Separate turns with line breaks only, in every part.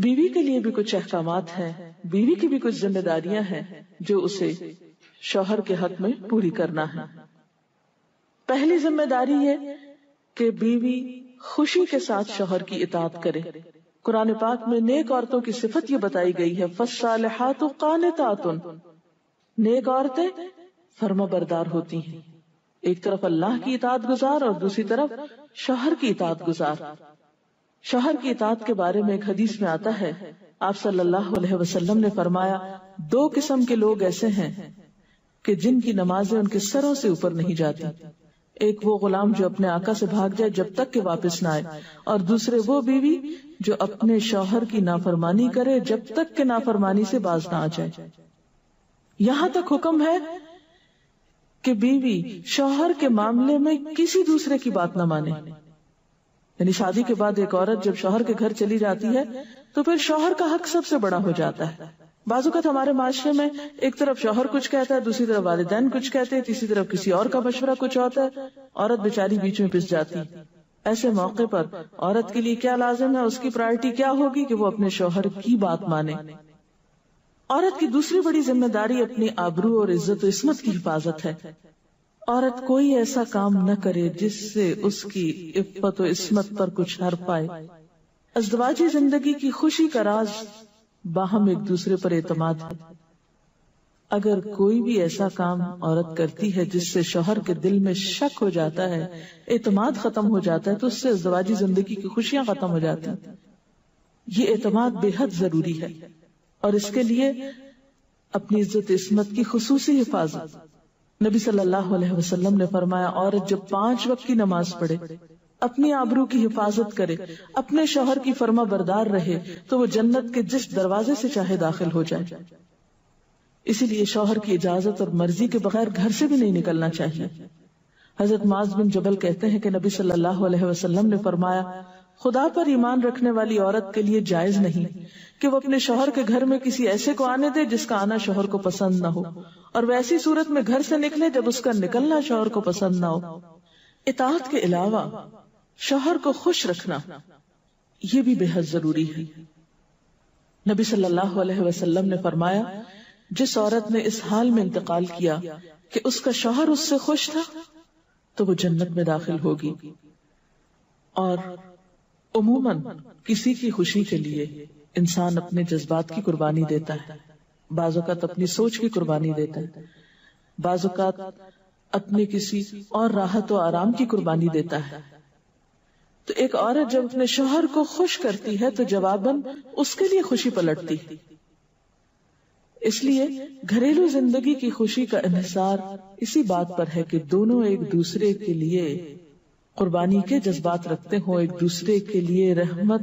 بیوی کے لیے بھی کچھ احکامات ہیں، بیوی کی بھی کچھ ذمہ داریاں ہیں جو اسے شوہر کے حق میں پوری کرنا ہے۔ پہلی ذمہ داری یہ کہ بیوی خوشی کے ساتھ شوہر کی اطاعت کرے۔ قرآن پاک میں نیک عورتوں کی صفت یہ بتائی گئی ہے، فالصالحات قانتات، نیک عورتیں فرما بردار ہوتی ہیں، ایک طرف اللہ کی اطاعت گزار اور دوسری طرف شوہر کی اطاعت گزار۔ شوہر کی اطاعت کے بارے میں ایک حدیث میں آتا ہے، آپ صلی اللہ علیہ وسلم نے فرمایا، دو قسم کے لوگ ایسے ہیں کہ جن کی نمازیں ان کے سروں سے اوپر نہیں جاتی، ایک وہ غلام جو اپنے آقا سے بھاگ جائے جب تک کہ واپس نہ آئے، اور دوسرے وہ بیوی جو اپنے شوہر کی نافرمانی کرے جب تک کہ نافرمانی سے باز نہ آ جائے۔ یہاں تک حکم ہے کہ بیوی شوہر کے معاملے میں کسی دوسرے کی بات نہ مانے، یعنی شادی کے بعد ایک عورت جب شوہر کے گھر چلی جاتی ہے تو پھر شوہر کا حق سب سے بڑا ہو جاتا ہے۔ بعض اوقات ہمارے معاشرے میں ایک طرف شوہر کچھ کہتا ہے، دوسری طرف والدین کچھ کہتے ہیں، تیسری طرف کسی اور کا مشورہ کچھ ہوتا ہے، عورت بیچاری بیچ میں پس جاتی۔ ایسے موقع پر عورت کے لیے کیا لازم ہے، اس کی پرائرٹی کیا ہوگی کہ وہ اپنے شوہر کی بات مانے۔ عورت کی دوسری بڑی ذمہ داری اپنی آبرو اور عزت و عصمت کی حفاظت ہے۔ عورت کوئی ایسا کام نہ کرے جس سے اس کی عفت و عصمت پر کچھ حرف آئے۔ ازدواجی زندگی کی خوشی کا راز باہم ایک دوسرے پر اعتماد ہے۔ اگر کوئی بھی ایسا کام عورت کرتی ہے جس سے شوہر کے دل میں شک ہو جاتا ہے، اعتماد ختم ہو جاتا ہے، تو اس سے ازدواجی زندگی کی خوشیاں ختم ہو جاتی ہیں۔ یہ اعتماد بے حد ضروری ہے، اور اس کے لیے اپنی عزت عصمت کی خصوصی حفاظت۔ نبی صلی اللہ علیہ وسلم نے فرمایا، عورت جب 5 وقت کی نماز پڑھے، اپنی آبرو کی حفاظت کرے، اپنے شوہر کی فرما بردار رہے، تو وہ جنت کے جس دروازے سے چاہے داخل ہو جائے۔ اسی لیے شوہر کی اجازت اور مرضی کے بغیر گھر سے بھی نہیں نکلنا چاہیے۔ حضرت معاذ بن جبل کہتے ہیں کہ نبی صلی اللہ علیہ وسلم نے فرمایا، خدا پر ایمان رکھنے والی عورت کے لیے جائز نہیں کہ وہ اپنے شوہر کے گھر میں کسی ایسے کو آنے دے جس کا آنا شوہر کو پسند نہ ہو، اور ویسی صورت میں گھر سے نکلے جب اس کا نکلنا شوہر کو پسند نہ ہو۔ اطاعت کے علاوہ شوہر کو خوش رکھنا یہ بھی بے حد ضروری ہے۔ نبی صلی اللہ علیہ وسلم نے فرمایا، جس عورت نے اس حال میں انتقال کیا کہ اس کا شوہر اس سے خوش تھا تو وہ جنت میں داخل ہوگی۔ اور عموماً کسی کی خوشی کے لیے انسان اپنے جذبات کی قربانی دیتا ہے، بعض اوقات اپنی سوچ کی قربانی دیتا ہے، بعض اوقات اپنے کسی اور راحت و آرام کی قربانی دیتا ہے۔ تو ایک عورت جب اپنے شوہر کو خوش کرتی ہے تو جواباً اس کے لیے خوشی پلٹتی۔ اس لیے گھریلو زندگی کی خوشی کا انحصار اسی بات پر ہے کہ دونوں ایک دوسرے کے لیے قربانی کے جذبات رکھتے ہوں، ایک دوسرے کے لیے رحمت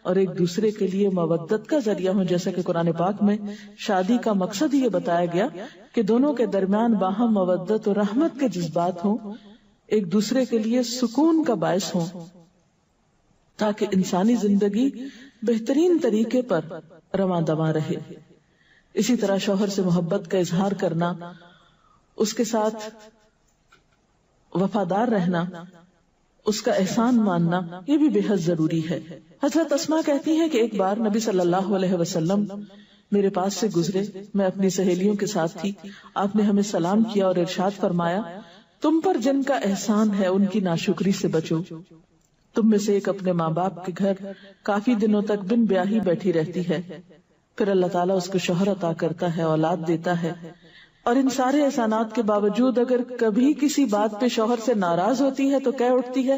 اور ایک دوسرے کے لیے مودت کا ذریعہ ہوں، جیسا کہ قرآن پاک میں شادی کا مقصد یہ بتایا گیا کہ دونوں کے درمیان باہم مودت اور رحمت کے جذبات ہوں، ایک دوسرے کے لیے سکون کا باعث ہوں، تاکہ انسانی زندگی بہترین طریقے پر رواں دواں رہے۔ اسی طرح شوہر سے محبت کا اظہار کرنا، اس کے ساتھ وفادار رہنا، اس کا احسان ماننا، یہ بھی بے حد ضروری ہے۔ حضرت اسماء کہتی ہیں کہ ایک بار نبی صلی اللہ علیہ وسلم میرے پاس سے گزرے، میں اپنی سہیلیوں کے ساتھ تھی، آپ نے ہمیں سلام کیا اور ارشاد فرمایا، تم پر جن کا احسان ہے ان کی ناشکری سے بچو۔ تم میں سے ایک اپنے ماں باپ کے گھر کافی دنوں تک بن بیاہی بیٹھی رہتی ہے، پھر اللہ تعالیٰ اس کو شوہر عطا کرتا ہے، اولاد دیتا ہے، اور ان سارے احسانات کے باوجود اگر کبھی کسی بات پہ شوہر سے ناراض ہوتی ہے تو کہہ اٹھتی ہے،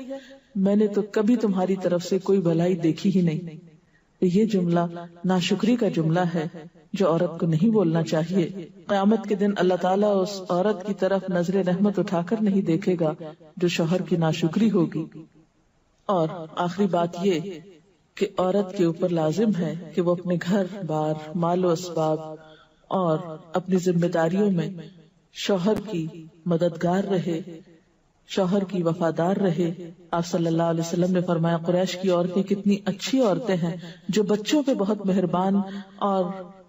میں نے تو کبھی تمہاری طرف سے کوئی بھلائی دیکھی ہی نہیں۔ یہ جملہ ناشکری کا جملہ ہے جو عورت کو نہیں بولنا چاہیے۔ قیامت کے دن اللہ تعالیٰ اس عورت کی طرف نظر رحمت اٹھا کر نہیں دیکھے گا جو شوہر کی ناشکری ہوگی۔ اور آخری بات یہ کہ عورت کے اوپر لازم ہے کہ وہ اپنے گھر بار، مال و اسباب اور اپنی ذمہ داریوں میں شوہر کی مددگار رہے، شوہر کی وفادار رہے۔ آپ صلی اللہ علیہ وسلم نے فرمایا، قریش کی عورتیں کتنی اچھی عورتیں ہیں جو بچوں پہ بہت مہربان اور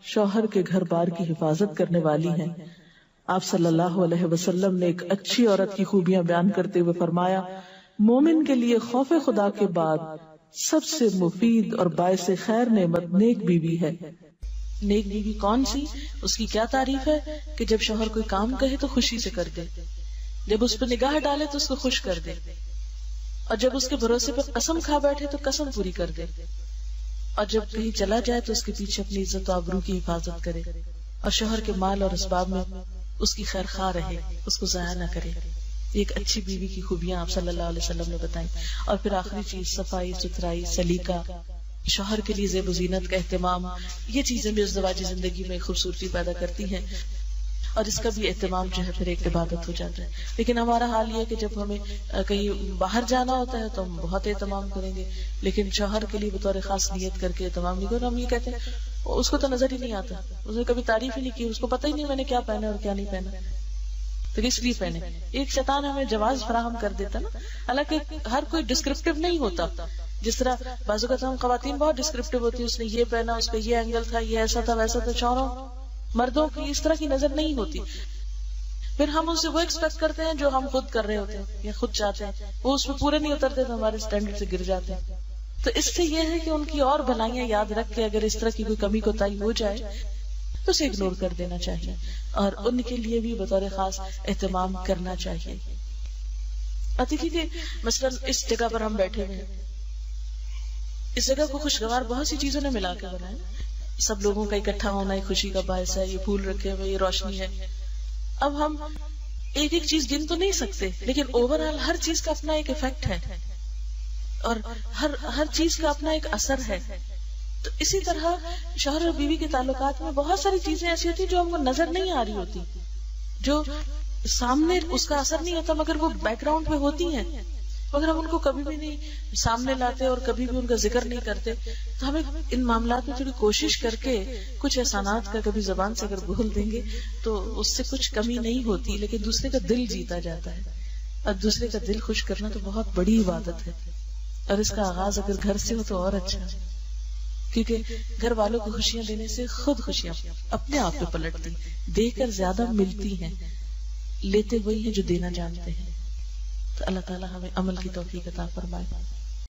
شوہر کے گھر بار کی حفاظت کرنے والی ہیں۔ آپ صلی اللہ علیہ وسلم نے ایک اچھی عورت کی خوبیاں بیان کرتے ہوئے فرمایا، مومن کے لیے خوف خدا کے بعد سب سے مفید اور باعث خیر نعمت نیک بیوی ہے۔ نیک بیوی کون سی؟ اس کی کیا تعریف ہے کہ جب شوہر کوئی کام کہے تو خوشی سے کر دے، جب اس پہ نگاہ ڈالے تو اس کو خوش کر دے، اور جب اس کے بھروسے پہ قسم کھا بیٹھے تو قسم پوری کر دے، اور جب کہیں چلا جائے تو اس کے پیچھے اپنی عزت و آبرو کی حفاظت کرے، اور شوہر کے مال اور اسباب میں اس کی خیر خواہ رہے، اس کو ضائع نہ کرے۔ ایک اچھی بیوی کی خوبیاں آپ صلی اللہ علیہ وسلم نے بتائیں۔ اور پھر آخری چیز صفائی ستھرائی، سلیقہ، شوہر کے لیے زیب و زینت کا اہتمام، یہ چیزیں بھی ازدواجی زندگی میں خوبصورتی پیدا کرتی ہیں، اور اس کا بھی اہتمام جو ہے پھر ایک عبادت ہو جاتا ہے۔ لیکن ہمارا حال یہ ہے کہ جب ہمیں کہیں باہر جانا ہوتا ہے تو ہم بہت اہتمام کریں گے، لیکن شوہر کے لیے بطور خاص نیت کر کے اہتمام نہیں کریں۔ ہم یہ کہتے ہیں اس کو تو نظر ہی نہیں آتا، اس نے کبھی تعریف ہی نہیں کی، اس کو پتہ ہی نہیں میں نے کیا پہنا اور کیا نہیں پہنا، تو اس لیے پہنے۔ ایک شیطان ہمیں جواز فراہم کر دیتا نا، حالانکہ ہر کوئی ڈسکرپٹیو نہیں ہوتا۔ جس طرح بعض اوقات ہم خواتین بہت ڈسکرپٹیو ہوتی ہے، اس نے یہ پہنا، اس کا یہ اینگل تھا، یہ ایسا تھا ویسا تھا۔ شوہروں مردوں کی اس طرح کی نظر نہیں ہوتی، پھر ہم ان سے وہ ایکسپیکٹ کرتے ہیں جو ہم خود کر رہے ہوتے ہیں یا خود چاہتے ہیں، وہ اس میں پورے نہیں اترتے تو ہمارے اسٹینڈرڈ سے گر جاتے ہیں۔ تو اس سے یہ ہے کہ ان کی اور بھلائیاں یاد رکھ کے اگر اس طرح کی کوئی کمی کوتاہی ہو جائے تو اسے اگنور کر دینا چاہیے، اور ان کے لیے بھی بطور خاص اہتمام کرنا چاہیے۔ اور دیکھیے کہ مثلاً اس جگہ پر ہم بیٹھے ہوئے ہیں، اس جگہ کو خوشگوار بہت سی چیزوں نے ملا کے بنایا، سب لوگوں کا اکٹھا ہونا ایک خوشی کا باعث ہے، یہ پھول رکھے ہوئے، یہ روشنی ہے۔ اب ہم ایک ایک چیز گن تو نہیں سکتے، لیکن اوور آل ہر چیز کا اپنا ایک ایفیکٹ ہے، اور ہر چیز کا اپنا ایک اثر ہے۔ تو اسی طرح شوہر اور بیوی کے تعلقات میں بہت ساری چیزیں ایسی ہوتی جو ہم کو نظر نہیں آ رہی ہوتی، جو سامنے اس کا اثر نہیں ہوتا مگر وہ بیک گراؤنڈ پہ ہوتی ہیں، مگر ہم ان کو کبھی بھی نہیں سامنے لاتے اور کبھی بھی ان کا ذکر نہیں کرتے۔ تو ہمیں ان معاملات میں تھوڑی کوشش کر کے کچھ احسانات کا کبھی زبان سے اگر بول دیں گے تو اس سے کچھ کمی نہیں ہوتی، لیکن دوسرے کا دل جیتا جاتا ہے، اور دوسرے کا دل خوش کرنا تو بہت بڑی عبادت ہے، اور اس کا آغاز اگر گھر سے ہو تو اور اچھا ہے، کیونکہ گھر والوں کو خوشیاں دینے سے خود خوشیاں اپنے آپ پہ پلٹتی، دے کر زیادہ ملتی ہیں، لیتے وہی ہیں جو دینا جانتے ہیں۔ تو اللہ تعالیٰ ہمیں عمل کی توفیق عطا فرمائے۔